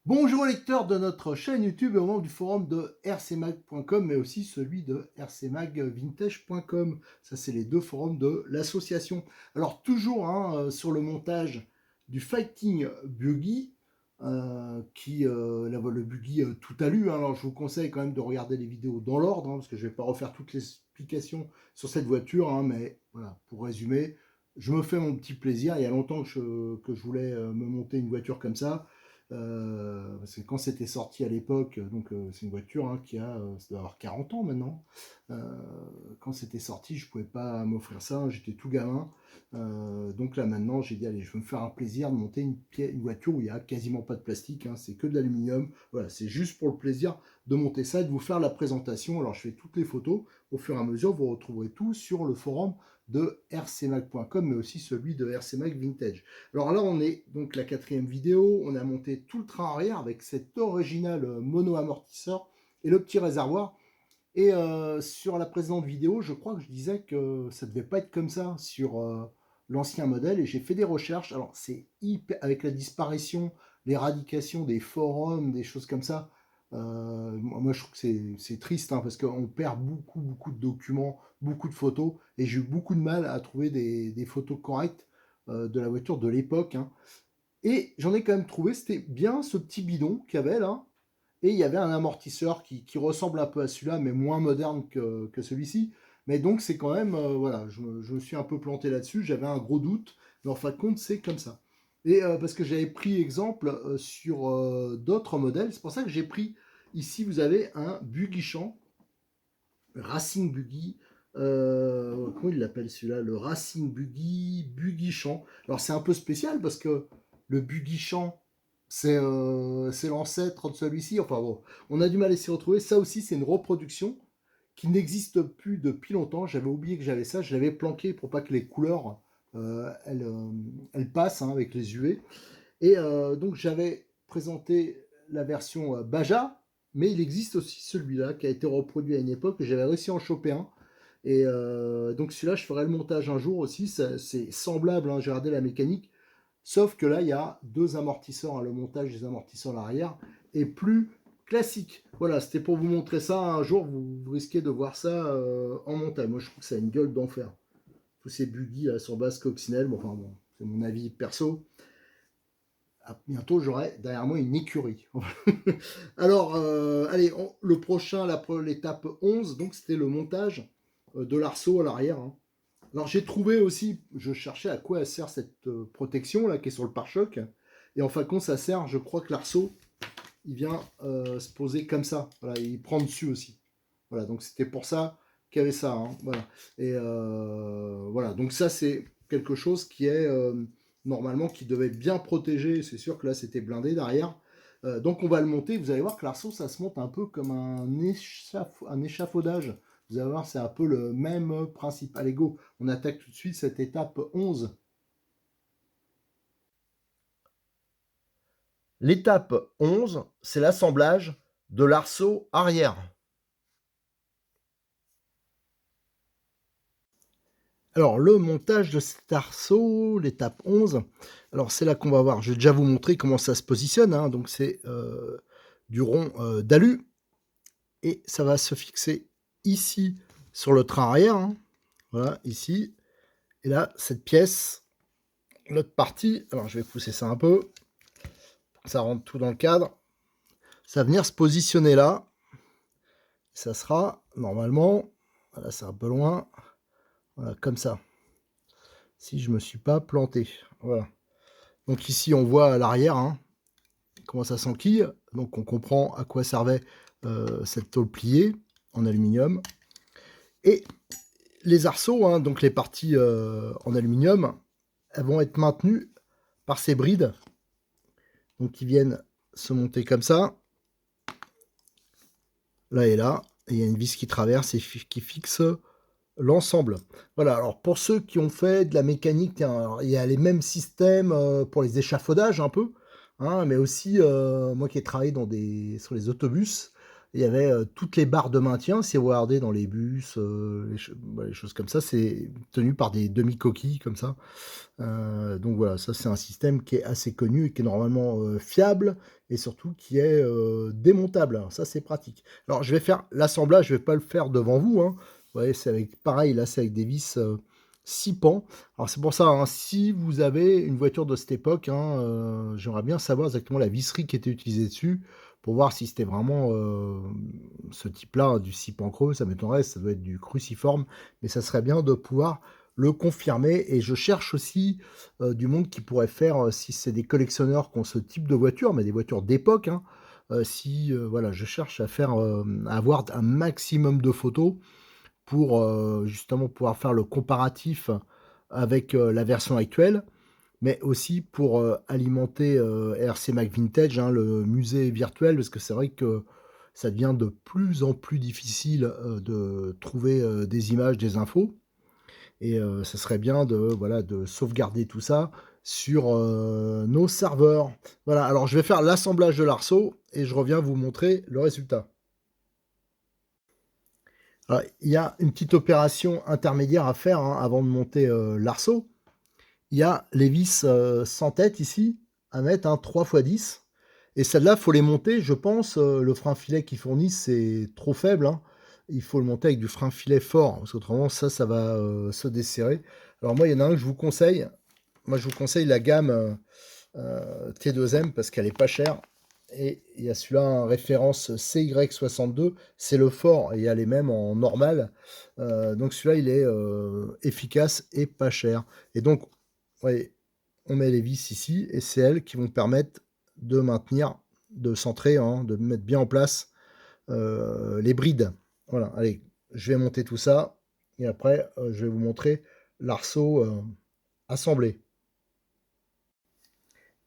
Bonjour lecteurs de notre chaîne YouTube et membres du forum de rcmag.com, mais aussi celui de rcmagvintage.com. Ça, c'est les deux forums de l'association. Alors, toujours sur le montage du Fighting Buggy, le buggy tout à lu. Alors, je vous conseille quand même de regarder les vidéos dans l'ordre, parce que je ne vais pas refaire toutes les explications sur cette voiture, mais voilà, pour résumer, je me fais mon petit plaisir. Il y a longtemps que je voulais me monter une voiture comme ça. Parce que quand c'était sorti à l'époque, donc c'est une voiture qui ça doit avoir 40 ans maintenant. Quand c'était sorti, je pouvais pas m'offrir ça, j'étais tout gamin. Donc là maintenant, j'ai dit allez, je vais me faire un plaisir de monter une voiture où il y a quasiment pas de plastique, c'est que de l'aluminium. Voilà, c'est juste pour le plaisir de monter ça et de vous faire la présentation. Alors je fais toutes les photos au fur et à mesure, vous retrouverez tout sur le forum de rcmag.com, mais aussi celui de rcmag vintage. Alors là, on est donc la 4e vidéo. On a monté tout le train arrière avec cet original mono-amortisseur et le petit réservoir. Et sur la précédente vidéo, je crois que je disais que ça ne devait pas être comme ça sur l'ancien modèle. Et j'ai fait des recherches. Alors, c'est hyper, avec la disparition, l'éradication des forums, des choses comme ça. Moi, je trouve que c'est triste parce qu'on perd beaucoup de documents, beaucoup de photos. Et j'ai eu beaucoup de mal à trouver des photos correctes de la voiture de l'époque. Et j'en ai quand même trouvé, c'était bien ce petit bidon qu'il y avait là. Et il y avait un amortisseur qui ressemble un peu à celui-là, mais moins moderne que celui-ci. Mais donc c'est quand même, voilà, je me suis un peu planté là-dessus, j'avais un gros doute, mais en fin de compte c'est comme ça. Et parce que j'avais pris exemple sur d'autres modèles, c'est pour ça que j'ai pris, ici vous avez un Buggy Champ, Racing Buggy, comment il l'appelle celui-là? Le Racing Buggy Champ. Alors c'est un peu spécial parce que le Buggy Champ, c'est l'ancêtre de celui-ci. Enfin bon, on a du mal à s'y retrouver. Ça aussi, c'est une reproduction qui n'existe plus depuis longtemps. J'avais oublié que j'avais ça. Je l'avais planqué pour pas que les couleurs elles passent avec les UV. Et donc j'avais présenté la version Baja, mais il existe aussi celui-là qui a été reproduit à une époque. J'avais réussi à en choper un. Et donc celui-là, je ferai le montage un jour aussi. C'est semblable, j'ai regardé la mécanique. Sauf que là, il y a deux amortisseurs, le montage des amortisseurs à l'arrière est plus classique. Voilà, c'était pour vous montrer ça. Un jour, vous risquez de voir ça en montage. Moi, je trouve que ça a une gueule d'enfer. Tous ces buggy sur base coccinelle, bon, enfin bon, c'est mon avis perso. Bientôt, j'aurai derrière moi une écurie. Alors, allez, le prochain, l'étape 11, donc c'était le montage de l'arceau à l'arrière. Alors j'ai trouvé aussi, je cherchais à quoi sert cette protection là qui est sur le pare-choc. Et en fin de compte, ça sert, je crois que l'arceau, il vient se poser comme ça. Voilà, il prend dessus aussi. Voilà, donc c'était pour ça qu'il y avait ça. Voilà. Et voilà, donc ça c'est quelque chose qui est normalement qui devait être bien protégé. C'est sûr que là c'était blindé derrière. Donc on va le monter. Vous allez voir que l'arceau, ça se monte un peu comme un échafaudage. Vous allez voir, c'est un peu le même principe. Allez, go, on attaque tout de suite cette étape 11. L'étape 11, c'est l'assemblage de l'arceau arrière. Alors, le montage de cet arceau, l'étape 11, alors c'est là qu'on va voir, je vais déjà vous montrer comment ça se positionne, donc c'est du rond d'alu, et ça va se fixer ici sur le train arrière, voilà, ici, et là, cette pièce, l'autre partie, alors je vais pousser ça un peu, ça rentre tout dans le cadre, ça va venir se positionner là, ça sera normalement, voilà, c'est un peu loin, voilà, comme ça, si je me suis pas planté, voilà. Donc ici, on voit à l'arrière comment ça s'enquille. Donc on comprend à quoi servait cette tôle pliée en aluminium. Et les arceaux, donc les parties en aluminium, elles vont être maintenues par ces brides. Donc qui viennent se monter comme ça. Là et là. Et il y a une vis qui traverse et qui fixe l'ensemble. Voilà, alors pour ceux qui ont fait de la mécanique, alors, il y a les mêmes systèmes pour les échafaudages un peu, mais aussi moi qui ai travaillé sur les autobus, il y avait toutes les barres de maintien, si vous regardez dans les bus, les choses comme ça, c'est tenu par des demi-coquilles comme ça. Donc voilà, ça c'est un système qui est assez connu et qui est normalement fiable et surtout qui est démontable. Alors ça c'est pratique. Alors je vais faire l'assemblage, je vais pas le faire devant vous, hein. Vous voyez, c'est avec pareil, là c'est avec des vis 6 pans. Alors c'est pour ça, hein, si vous avez une voiture de cette époque, hein, j'aimerais bien savoir exactement la visserie qui était utilisée dessus pour voir si c'était vraiment ce type-là, hein, du 6 pans creux. Ça m'étonnerait, ça doit être du cruciforme, mais ça serait bien de pouvoir le confirmer. Et je cherche aussi du monde qui pourrait faire, si c'est des collectionneurs qui ont ce type de voiture, mais des voitures d'époque, hein, si voilà, je cherche à faire, à avoir un maximum de photos pour justement pouvoir faire le comparatif avec la version actuelle, mais aussi pour alimenter RC Mac Vintage, hein, le musée virtuel, parce que c'est vrai que ça devient de plus en plus difficile de trouver des images, des infos. Et ça serait bien de, voilà, de sauvegarder tout ça sur nos serveurs. Voilà, alors je vais faire l'assemblage de l'arceau et je reviens vous montrer le résultat. Alors, il y a une petite opération intermédiaire à faire, hein, avant de monter l'arceau. Il y a les vis sans tête ici à mettre, hein, 3 x 10. Et celles-là, il faut les monter, je pense, le frein filet qu'ils fournissent, c'est trop faible, hein. Il faut le monter avec du frein filet fort, parce qu'autrement, ça va se desserrer. Alors moi, il y en a un que je vous conseille. Moi, je vous conseille la gamme T2M, parce qu'elle est pas chère. Et il y a celui-là en référence CY62, c'est le fort, et il y a les mêmes en normal. Donc celui-là, il est efficace et pas cher. Et donc, ouais, on met les vis ici, et c'est elles qui vont permettre de maintenir, de centrer, hein, de mettre bien en place les brides. Voilà, allez, je vais monter tout ça, et après, je vais vous montrer l'arceau assemblé.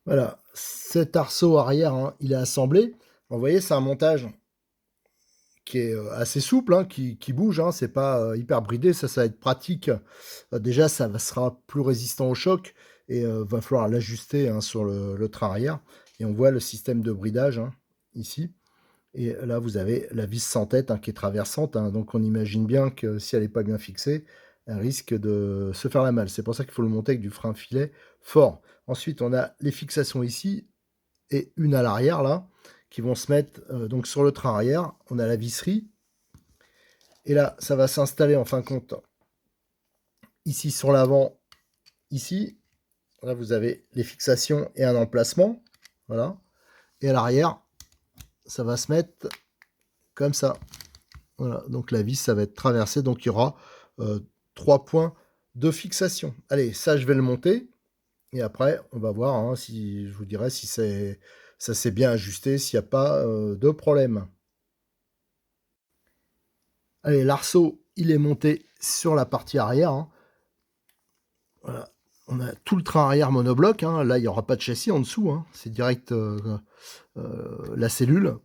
Voilà, cet arceau arrière, hein, il est assemblé. Alors, vous voyez, c'est un montage qui est assez souple, hein, qui bouge, hein, c'est pas hyper bridé, ça va être pratique. Déjà, sera plus résistant au choc et va falloir l'ajuster, hein, sur le train arrière. Et on voit le système de bridage, hein, ici. Et là, vous avez la vis sans tête, hein, qui est traversante, hein, donc on imagine bien que si elle n'est pas bien fixée, elle risque de se faire la malle. C'est pour ça qu'il faut le monter avec du frein filet fort. Ensuite, on a les fixations ici et une à l'arrière, là, qui vont se mettre donc sur le train arrière. On a la visserie. Et là, ça va s'installer en fin de compte ici sur l'avant, ici. Là, vous avez les fixations et un emplacement. Voilà. Et à l'arrière, ça va se mettre comme ça. Voilà. Donc la vis, ça va être traversée. Donc il y aura 3 points de fixation. Allez, ça, je vais le monter. Et après, on va voir, hein, si je vous dirai si ça s'est bien ajusté, s'il n'y a pas de problème. Allez, l'arceau, il est monté sur la partie arrière, hein. Voilà. On a tout le train arrière monobloc, hein. Là, il n'y aura pas de châssis en dessous, hein. C'est direct la cellule.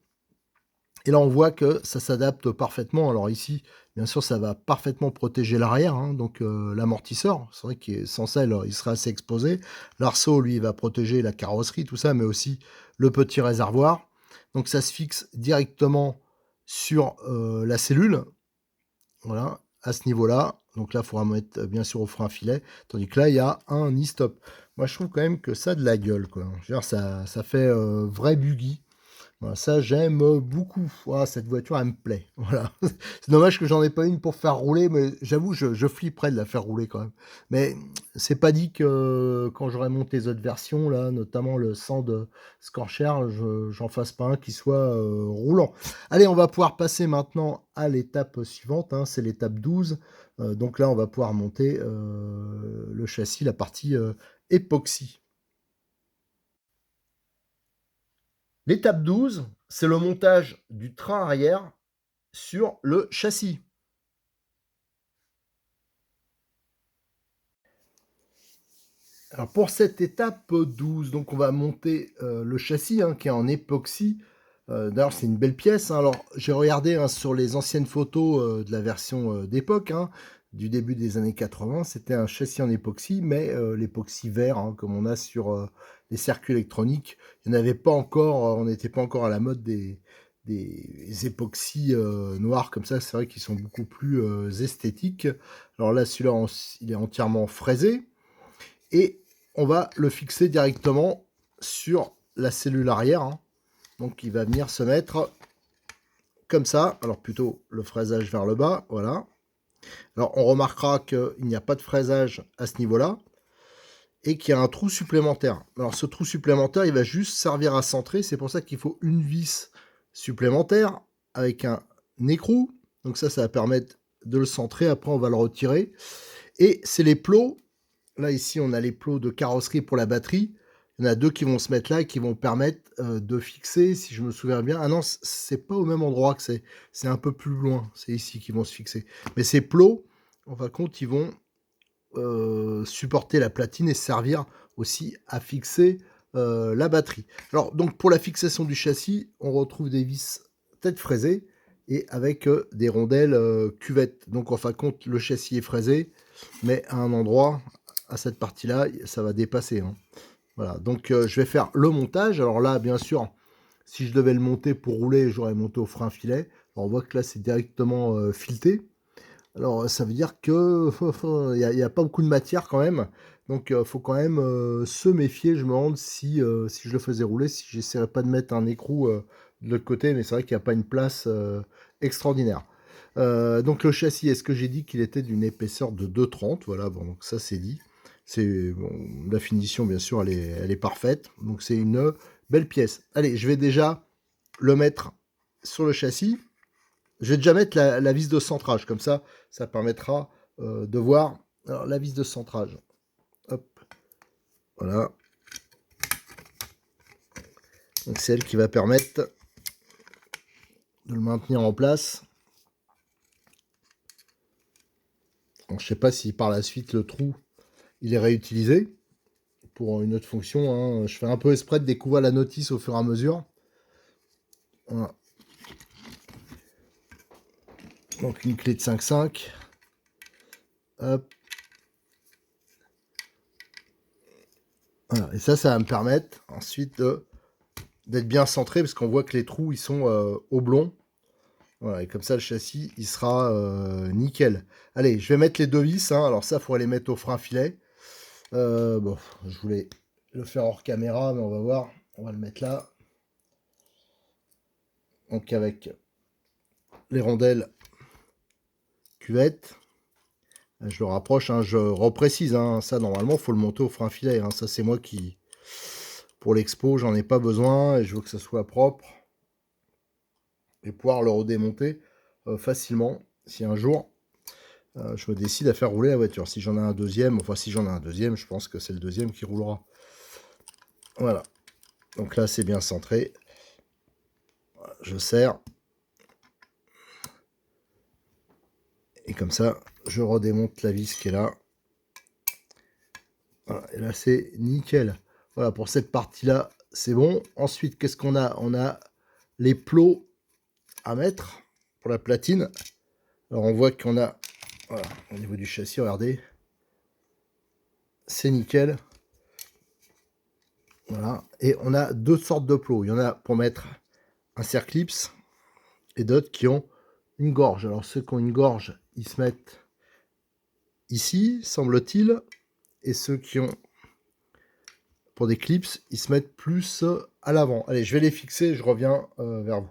Et là, on voit que ça s'adapte parfaitement. Alors ici, bien sûr, ça va parfaitement protéger l'arrière, hein, donc l'amortisseur. C'est vrai qu'il sans ça, il serait assez exposé. L'arceau, lui, va protéger la carrosserie, tout ça, mais aussi le petit réservoir. Donc ça se fixe directement sur la cellule. Voilà, à ce niveau-là. Donc là, il faudra mettre bien sûr au frein filet. Tandis que là, il y a un e-stop. Moi, je trouve quand même que ça a de la gueule, quoi. Je veux dire, ça fait vrai buggy. Voilà, ça, j'aime beaucoup. Voilà, cette voiture, elle me plaît. Voilà. C'est dommage que j'en ai pas une pour faire rouler, mais j'avoue, je flipperais de la faire rouler quand même. Mais c'est pas dit que quand j'aurai monté les autres versions, là, notamment le 100 de Scorcher, j'en fasse pas un qui soit roulant. Allez, on va pouvoir passer maintenant à l'étape suivante, hein, c'est l'étape 12. Donc là, on va pouvoir monter le châssis, la partie époxy. L'étape 12, c'est le montage du train arrière sur le châssis. Alors pour cette étape 12, donc on va monter le châssis, hein, qui est en époxy. D'ailleurs, c'est une belle pièce, hein. Alors j'ai regardé, hein, sur les anciennes photos de la version d'époque, hein, du début des années 80. C'était un châssis en époxy, mais l'époxy vert, hein, comme on a sur les circuits électroniques. Il n'y en avait pas encore, on n'était pas encore à la mode des époxys noirs comme ça, c'est vrai qu'ils sont beaucoup plus esthétiques. Alors là, celui-là, il est entièrement fraisé. Et on va le fixer directement sur la cellule arrière. Hein. Donc il va venir se mettre comme ça. Alors plutôt le fraisage vers le bas, voilà. Alors on remarquera qu'il n'y a pas de fraisage à ce niveau-là. Et qu'il y a un trou supplémentaire. Alors ce trou supplémentaire, il va juste servir à centrer. C'est pour ça qu'il faut une vis supplémentaire avec un écrou. Donc ça va permettre de le centrer. Après, on va le retirer. Et c'est les plots. Là, ici, on a les plots de carrosserie pour la batterie. Il y en a deux qui vont se mettre là et qui vont permettre de fixer, si je me souviens bien. Ah non, c'est pas au même endroit que c'est un peu plus loin. C'est ici qu'ils vont se fixer. Mais ces plots, en fin de compte, ils vont supporter la platine et servir aussi à fixer la batterie. Alors, donc, pour la fixation du châssis, on retrouve des vis tête fraisées et avec des rondelles cuvette. Donc, en fin de compte, le châssis est fraisé, mais à un endroit, à cette partie-là, ça va dépasser. Hein. Voilà, donc je vais faire le montage. Alors là, bien sûr, si je devais le monter pour rouler, j'aurais monté au frein filet. Alors, on voit que là, c'est directement fileté. Alors, ça veut dire que il y a pas beaucoup de matière quand même. Donc, faut quand même se méfier. Je me demande si je le faisais rouler, si j'essaierais pas de mettre un écrou de l'autre côté. Mais c'est vrai qu'il n'y a pas une place extraordinaire. Donc, le châssis, est-ce que j'ai dit qu'il était d'une épaisseur de 2,30? Voilà, bon, donc ça c'est dit. Bon, la finition, bien sûr, elle est parfaite. Donc, c'est une belle pièce. Allez, je vais déjà le mettre sur le châssis. Je vais déjà mettre la vis de centrage, comme ça permettra de voir. Alors, la vis de centrage, hop, voilà. Donc c'est elle qui va permettre de le maintenir en place. Donc, je ne sais pas si par la suite le trou, il est réutilisé pour une autre fonction. Hein. Je fais un peu exprès de découvrir la notice au fur et à mesure. Voilà. Donc une clé de 5,5. Hop. Voilà. Et ça va me permettre ensuite d'être bien centré parce qu'on voit que les trous ils sont oblongs. Voilà, et comme ça le châssis il sera nickel. Allez, je vais mettre les deux vis. Hein. Alors ça, il faudrait les mettre au frein filet. Bon, je voulais le faire hors caméra, mais on va voir. On va le mettre là. Donc avec les rondelles cuvette. Je le rapproche, hein, je reprécise. Hein, ça, normalement, il faut le monter au frein filet. Hein, ça, c'est moi qui... Pour l'expo, j'en ai pas besoin. Et je veux que ça soit propre. Et pouvoir le redémonter facilement. Si un jour, je me décide à faire rouler la voiture. Si j'en ai un deuxième, enfin, si j'en ai un deuxième, je pense que c'est le deuxième qui roulera. Voilà. Donc là, c'est bien centré. Je serre. Et comme ça, je redémonte la vis qui est là. Voilà, et là, c'est nickel. Voilà, pour cette partie-là, c'est bon. Ensuite, qu'est-ce qu'on a? On a les plots à mettre pour la platine. Alors, on voit qu'on a, voilà, au niveau du châssis, regardez. C'est nickel. Voilà. Et on a deux sortes de plots. Il y en a pour mettre un circlips et d'autres qui ont une gorge. Alors, ceux qui ont une gorge, ils se mettent ici, semble-t-il. Et ceux qui ont pour des clips, ils se mettent plus à l'avant. Allez, je vais les fixer, je reviens vers vous.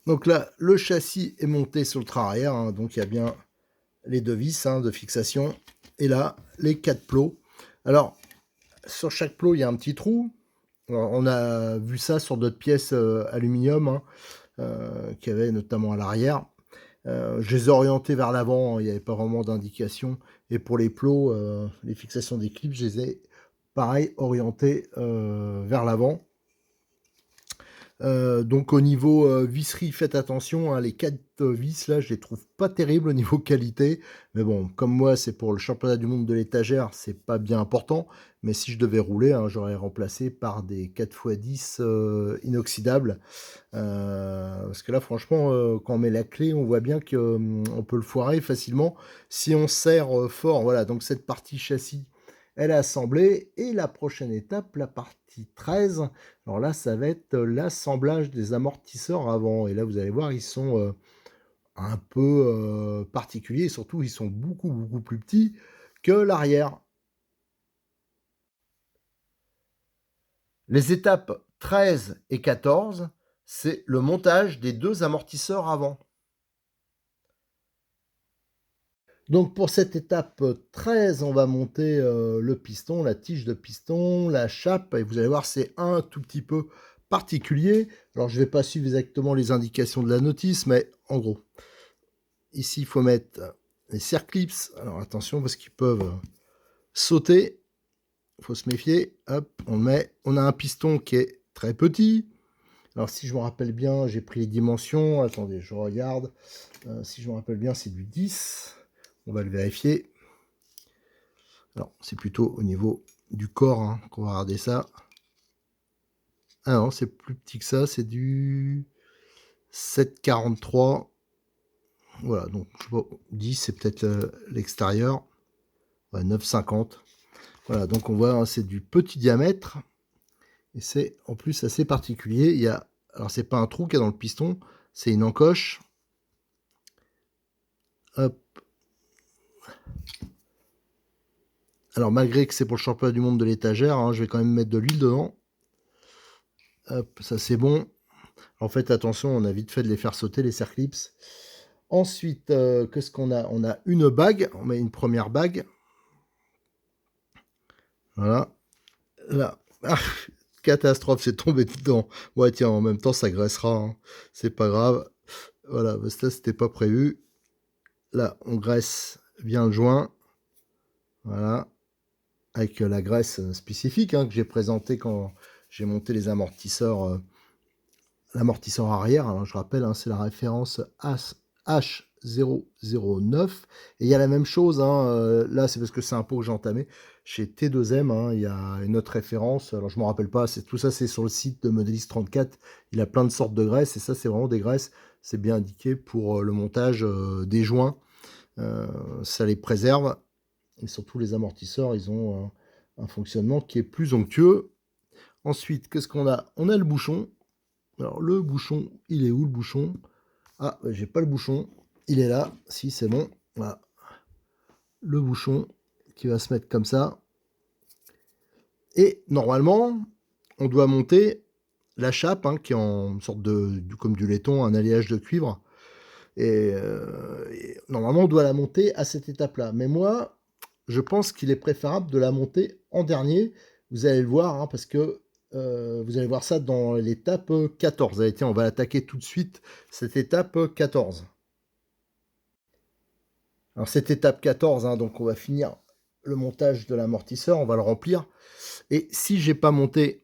Donc là, le châssis est monté sur le train arrière, hein, donc il y a bien les deux vis hein, de fixation. Et là, les 4 plots. Alors, sur chaque plot, il y a un petit trou. Alors, on a vu ça sur d'autres pièces aluminium, hein, qu'il y avait notamment à l'arrière. Je les ai orientés vers l'avant, il n'y avait pas vraiment d'indication. Et pour les plots, les fixations des clips, je les ai pareil orientés vers l'avant. Donc au niveau visserie, faites attention, hein, les 4 vis là, je les trouve pas terribles au niveau qualité. Mais bon, comme moi, c'est pour le championnat du monde de l'étagère, c'est pas bien important. Mais si je devais rouler, hein, j'aurais remplacé par des 4x10 inoxydables. Parce que là, franchement, quand on met la clé, on voit bien qu'on peut le foirer facilement. Si on serre fort, voilà, donc cette partie châssis, elle est assemblée. Et la prochaine étape, la partie 13, alors là, ça va être l'assemblage des amortisseurs avant. Et là, vous allez voir, ils sont un peu particuliers. Et surtout, ils sont beaucoup, beaucoup plus petits que l'arrière. Les étapes 13 et 14, c'est le montage des deux amortisseurs avant. Donc pour cette étape 13, on va monter le piston, la tige de piston, la chape, et vous allez voir, c'est un tout petit peu particulier. Alors je ne vais pas suivre exactement les indications de la notice, mais en gros, ici il faut mettre les circlips. Alors attention parce qu'ils peuvent sauter, il faut se méfier. Hop, on a un piston qui est très petit. Alors si je me rappelle bien, j'ai pris les dimensions. Attendez, je regarde. Si je me rappelle bien, c'est du 10. On va le vérifier. Alors, c'est plutôt au niveau du corps qu'on va regarder ça. Ah non, c'est plus petit que ça. C'est du 7,43. Voilà, donc je sais pas, 10, c'est peut-être l'extérieur. Ouais, 9,50. Voilà, donc on voit, c'est du petit diamètre. Et c'est en plus assez particulier. Il y a, alors c'est pas un trou qu'il y a dans le piston, c'est une encoche. Hop. Alors malgré que c'est pour le championnat du monde de l'étagère, je vais quand même mettre de l'huile dedans. Hop, ça c'est bon. En fait, attention, on a vite fait de les faire sauter, les circlips. Ensuite, qu'est-ce qu'on a? On a une bague, on met une première bague. Voilà. Là. Ah, catastrophe, c'est tombé dedans. Ouais, tiens, en même temps, ça graissera. C'est pas grave. Voilà, parce que là, c'était pas prévu. Là, on graisse bien le joint. Voilà. Avec la graisse spécifique que j'ai présentée quand j'ai monté les amortisseurs. L'amortisseur arrière, alors je rappelle, c'est la référence H009. Et il y a la même chose, là c'est parce que c'est un pot que j'ai entamé. Chez T2M, il y a une autre référence. Alors je ne me rappelle pas, tout ça c'est sur le site de Modelis 34. Il a plein de sortes de graisses et ça c'est vraiment des graisses. C'est bien indiqué pour le montage des joints. Ça les préserve. Et surtout les amortisseurs, ils ont un fonctionnement qui est plus onctueux. Ensuite, qu'est-ce qu'on a? On a le bouchon. Alors le bouchon, il est où le bouchon? Ah, j'ai pas le bouchon. Il est là. Si, c'est bon. Voilà. Le bouchon qui va se mettre comme ça. Et normalement, on doit monter la chape qui est en sorte comme du laiton, un alliage de cuivre. Et normalement, on doit la monter à cette étape-là. Mais moi, je pense qu'il est préférable de la monter en dernier. Vous allez le voir, parce que vous allez voir ça dans l'étape 14. Allez, tiens, on va attaquer tout de suite cette étape 14. Alors cette étape 14, donc on va finir le montage de l'amortisseur, on va le remplir. Et si j'ai pas monté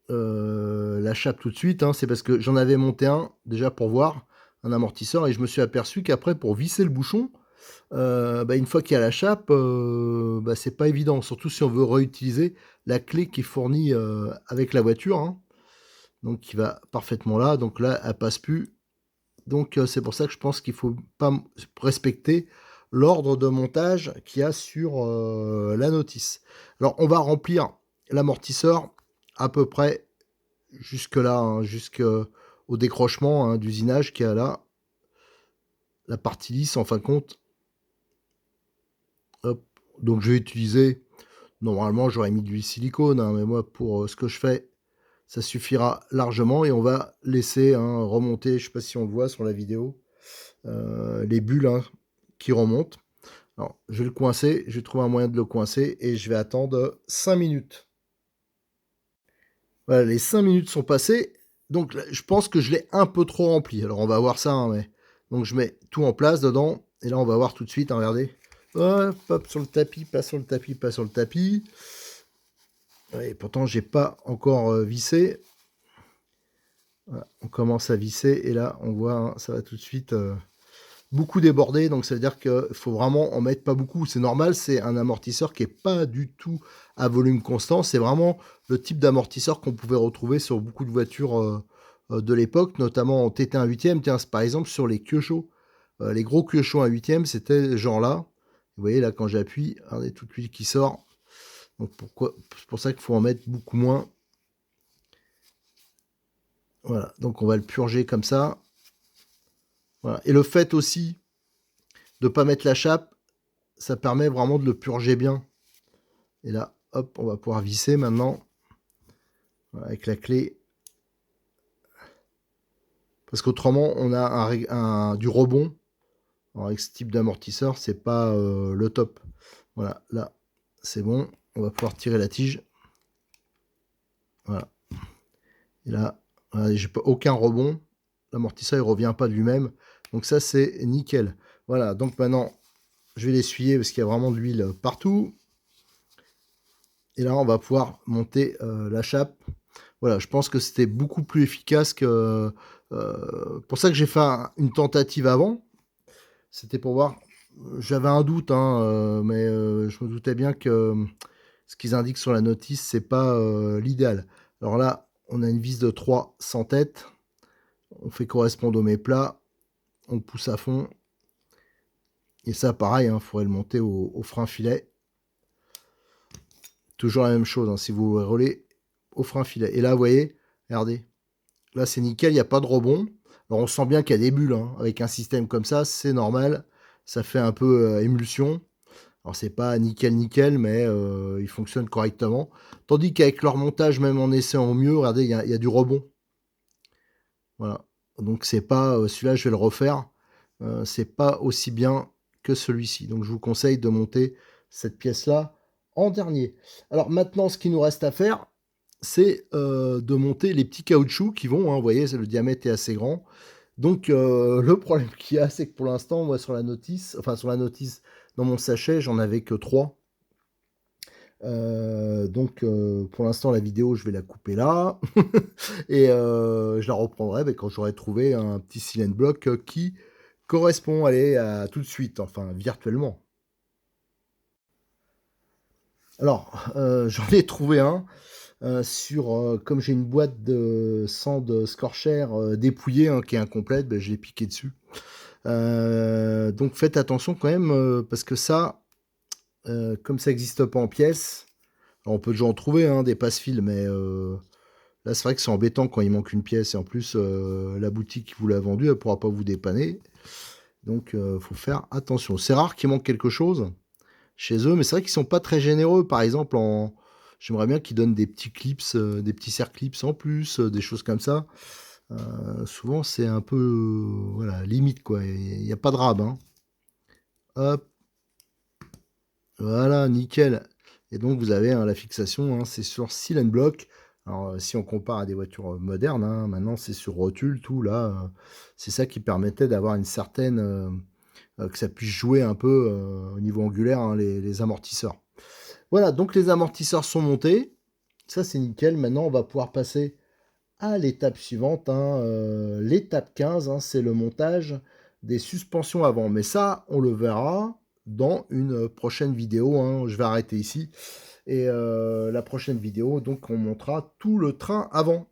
la chape tout de suite, c'est parce que j'en avais monté un déjà pour voir un amortisseur et je me suis aperçu qu'après pour visser le bouchon, une fois qu'il y a la chape, c'est pas évident, surtout si on veut réutiliser la clé qui est fournie avec la voiture, donc qui va parfaitement là, donc là elle passe plus, donc c'est pour ça que je pense qu'il faut pas respecter l'ordre de montage qu'il y a sur la notice. Alors on va remplir l'amortisseur à peu près jusque là, jusqu'au décrochement d'usinage qu'il y a là, la partie lisse en fin de compte. Hop. Donc je vais utiliser, normalement j'aurais mis de l'huile silicone, mais moi pour ce que je fais, ça suffira largement et on va laisser remonter, je sais pas si on le voit sur la vidéo, les bulles qui remontent. Alors je vais le coincer, je vais trouver un moyen de le coincer et je vais attendre 5 minutes. Voilà, les 5 minutes sont passées, donc là, je pense que je l'ai un peu trop rempli. Alors on va voir ça, mais donc je mets tout en place dedans et là on va voir tout de suite, regardez. Hop, hop, sur le tapis, pas sur le tapis, pas sur le tapis. Et pourtant, j'ai pas encore vissé. Voilà, on commence à visser et là, on voit, ça va tout de suite beaucoup déborder. Donc, ça veut dire qu'il faut vraiment en mettre pas beaucoup. C'est normal, c'est un amortisseur qui est pas du tout à volume constant. C'est vraiment le type d'amortisseur qu'on pouvait retrouver sur beaucoup de voitures de l'époque, notamment en TT1 8e. Tiens, par exemple, sur les Kyosho. Les gros Kyosho 1 8e, c'était ce genre là. Vous voyez là, quand j'appuie, regardez toute l'huile qui sort. Donc c'est pour ça qu'il faut en mettre beaucoup moins. Voilà, donc on va le purger comme ça. Voilà. Et le fait aussi de ne pas mettre la chape, ça permet vraiment de le purger bien. Et là, hop, on va pouvoir visser maintenant. Voilà, avec la clé. Parce qu'autrement, on a du rebond. Alors avec ce type d'amortisseur, c'est pas le top. Voilà, là, c'est bon. On va pouvoir tirer la tige. Voilà. Et là, voilà, j'ai pas aucun rebond. L'amortisseur, il revient pas de lui-même. Donc ça, c'est nickel. Voilà, donc maintenant, je vais l'essuyer parce qu'il y a vraiment de l'huile partout. Et là, on va pouvoir monter la chape. Voilà, je pense que c'était beaucoup plus efficace que... pour ça que j'ai fait une tentative avant. C'était pour voir... J'avais un doute, hein, mais je me doutais bien que ce qu'ils indiquent sur la notice, c'est pas l'idéal. Alors là, on a une vis de 3 sans tête. On fait correspondre au méplat. On le pousse à fond. Et ça, pareil, il faudrait le monter au frein filet. Toujours la même chose, hein, si vous le relais au frein filet. Et là, vous voyez, regardez. Là, c'est nickel, il n'y a pas de rebond. Alors, on sent bien qu'il y a des bulles. Hein. Avec un système comme ça, c'est normal. Ça fait un peu émulsion. Alors, c'est pas nickel, mais il fonctionne correctement. Tandis qu'avec leur montage, même en essayant au mieux, regardez, il y a du rebond. Voilà. Donc, c'est pas... celui-là, je vais le refaire. C'est pas aussi bien que celui-ci. Donc, je vous conseille de monter cette pièce-là en dernier. Alors, maintenant, ce qu'il nous reste à faire, c'est de monter les petits caoutchoucs qui vont, hein, vous voyez, le diamètre est assez grand. Donc, le problème qu'il y a, c'est que pour l'instant, moi, sur la notice, dans mon sachet, j'en avais que 3. Donc, pour l'instant, la vidéo, je vais la couper là. Et je la reprendrai quand j'aurai trouvé un petit silent block qui correspond, allez, à tout de suite, enfin, virtuellement. Alors, j'en ai trouvé un. Comme j'ai une boîte de sand Scorcher dépouillée, hein, qui est incomplète, ben, je l'ai piqué dessus. Donc faites attention quand même, parce que ça, comme ça n'existe pas en pièces, on peut déjà en trouver, hein, des passe-fils, mais là c'est vrai que c'est embêtant quand il manque une pièce, et en plus la boutique qui vous l'a vendue, elle ne pourra pas vous dépanner. Donc faut faire attention. C'est rare qu'il manque quelque chose chez eux, mais c'est vrai qu'ils sont pas très généreux. Par exemple, j'aimerais bien qu'ils donnent des petits clips, des petits serre-clips en plus, des choses comme ça. Souvent, c'est un peu voilà, limite, quoi. Il n'y a pas de rab. Hein. Hop. Voilà, nickel. Et donc, vous avez la fixation, hein, c'est sur Silent Block. Alors, si on compare à des voitures modernes, hein, maintenant, c'est sur rotule, tout, là. C'est ça qui permettait d'avoir une certaine... que ça puisse jouer un peu au niveau angulaire, hein, les amortisseurs. Voilà, donc les amortisseurs sont montés. Ça, c'est nickel. Maintenant, on va pouvoir passer à l'étape suivante. Hein. L'étape 15, hein, c'est le montage des suspensions avant. Mais ça, on le verra dans une prochaine vidéo. Hein. Je vais arrêter ici. Et la prochaine vidéo, donc, on montrera tout le train avant.